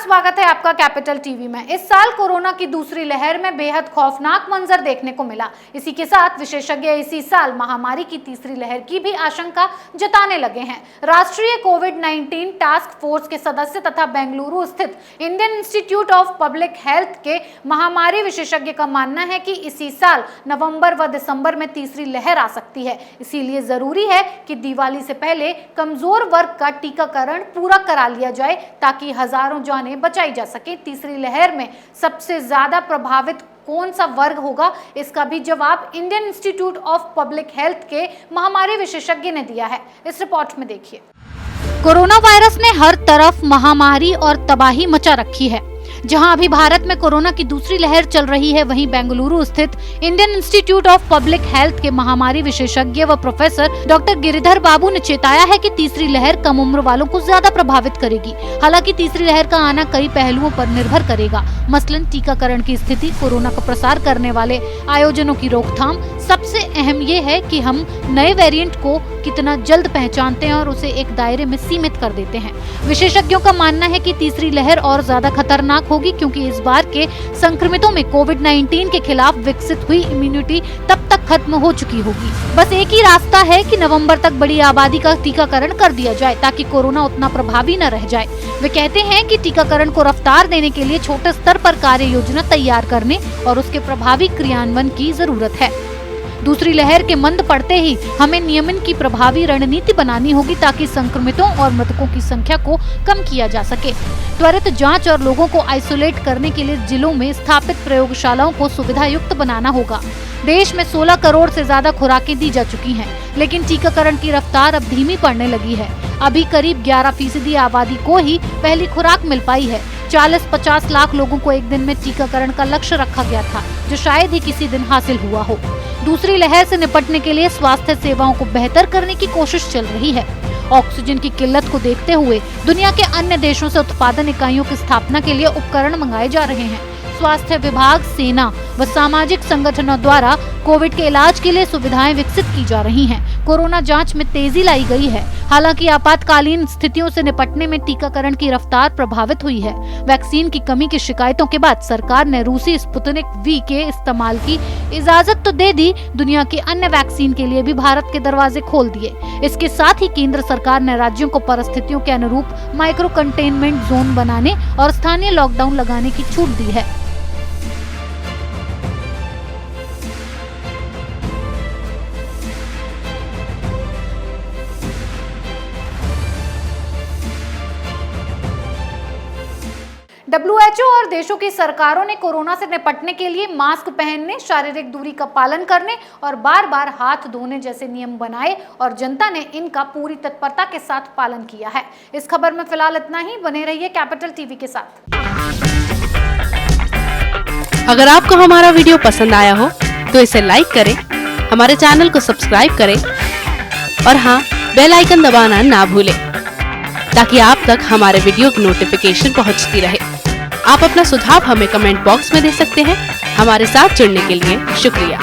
स्वागत है आपका कैपिटल टीवी में। इस साल कोरोना की दूसरी लहर में बेहद खौफनाक मंजर देखने को मिला। इसी के साथ विशेषज्ञ इसी साल महामारी की तीसरी लहर की भी आशंका जताने लगे हैं। राष्ट्रीय कोविड-19 टास्क फोर्स के सदस्य तथा बेंगलुरु स्थित Indian institute of public health के महामारी विशेषज्ञ का मानना है कि इसी साल नवंबर व दिसंबर में तीसरी लहर आ सकती है। इसीलिए जरूरी है कि दिवाली से पहले कमजोर वर्ग का टीकाकरण पूरा करा लिया जाए ताकि हजारों जानें बचाई जा सके। तीसरी लहर में सबसे ज्यादा प्रभावित कौन सा वर्ग होगा, इसका भी जवाब Indian institute of public health के महामारी विशेषज्ञ ने दिया है। इस रिपोर्ट में देखिए। कोरोना वायरस ने हर तरफ महामारी और तबाही मचा रखी है। जहां अभी भारत में कोरोना की दूसरी लहर चल रही है, वहीं बेंगलुरु स्थित Indian institute of public health के महामारी विशेषज्ञ व प्रोफेसर डॉक्टर गिरिधर बाबू ने चेताया है कि तीसरी लहर कम उम्र वालों को ज्यादा प्रभावित करेगी। हालांकि तीसरी लहर का आना कई पहलुओं पर निर्भर करेगा, मसलन टीकाकरण की स्थिति, कोरोना का प्रसार करने वाले आयोजनों की रोकथाम। सबसे अहम ये है कि हम नए वेरिएंट को कितना जल्द पहचानते हैं और उसे एक दायरे में सीमित कर देते हैं। विशेषज्ञों का मानना है कि तीसरी लहर और ज्यादा खतरनाक होगी क्योंकि इस बार के संक्रमितों में कोविड-19 के खिलाफ विकसित हुई इम्यूनिटी तब तक खत्म हो चुकी होगी। बस एक ही रास्ता है कि नवंबर तक बड़ी आबादी का टीकाकरण कर दिया जाए ताकि कोरोना उतना प्रभावी न रह जाए। वे कहते हैं कि टीकाकरण को रफ्तार देने के लिए छोटे स्तर पर कार्य योजना तैयार करने और उसके प्रभावी क्रियान्वयन की जरूरत है। दूसरी लहर के मंद पड़ते ही हमें नियमन की प्रभावी रणनीति बनानी होगी ताकि संक्रमितों और मृतकों की संख्या को कम किया जा सके। त्वरित जांच और लोगों को आइसोलेट करने के लिए जिलों में स्थापित प्रयोगशालाओं को सुविधा युक्त बनाना होगा। देश में 16 करोड़ से ज्यादा खुराकें दी जा चुकी हैं, लेकिन टीकाकरण की रफ्तार अब धीमी पड़ने लगी है। अभी करीब 11% आबादी को ही पहली खुराक मिल पाई है। 40-50 लाख लोगों को एक दिन में टीकाकरण का लक्ष्य रखा गया था, जो शायद ही किसी दिन हासिल हुआ हो। दूसरी लहर से निपटने के लिए स्वास्थ्य सेवाओं को बेहतर करने की कोशिश चल रही है। ऑक्सीजन की किल्लत को देखते हुए दुनिया के अन्य देशों से उत्पादन इकाइयों की स्थापना के लिए उपकरण मंगाए जा रहे हैं। स्वास्थ्य विभाग, सेना व सामाजिक संगठनों द्वारा कोविड के इलाज के लिए सुविधाएं विकसित की जा रही हैं। कोरोना जांच में तेजी लाई गई है। हालांकि आपातकालीन स्थितियों से निपटने में टीकाकरण की रफ्तार प्रभावित हुई है। वैक्सीन की कमी की शिकायतों के बाद सरकार ने रूसी स्पुतनिक वी के इस्तेमाल की इजाजत तो दे दी, दुनिया की अन्य वैक्सीन के लिए भी भारत के दरवाजे खोल दिए। इसके साथ ही केंद्र सरकार ने राज्यों को परिस्थितियों के अनुरूप माइक्रो कंटेनमेंट जोन बनाने और स्थानीय लॉकडाउन लगाने की छूट दी है। WHO और देशों की सरकारों ने कोरोना से निपटने के लिए मास्क पहनने, शारीरिक दूरी का पालन करने और बार-बार हाथ धोने जैसे नियम बनाए और जनता ने इनका पूरी तत्परता के साथ पालन किया है। इस खबर में फिलहाल इतना ही। बने रहिए कैपिटल टीवी के साथ। अगर आपको हमारा वीडियो पसंद आया हो तो इसे लाइक करें, हमारे चैनल को सब्सक्राइब करें और हाँ, बेल आइकन दबाना ना भूलें ताकि आप तक हमारे वीडियो की नोटिफिकेशन पहुंचती रहे। आप अपना सुझाव हमें कमेंट बॉक्स में दे सकते हैं। हमारे साथ जुड़ने के लिए शुक्रिया।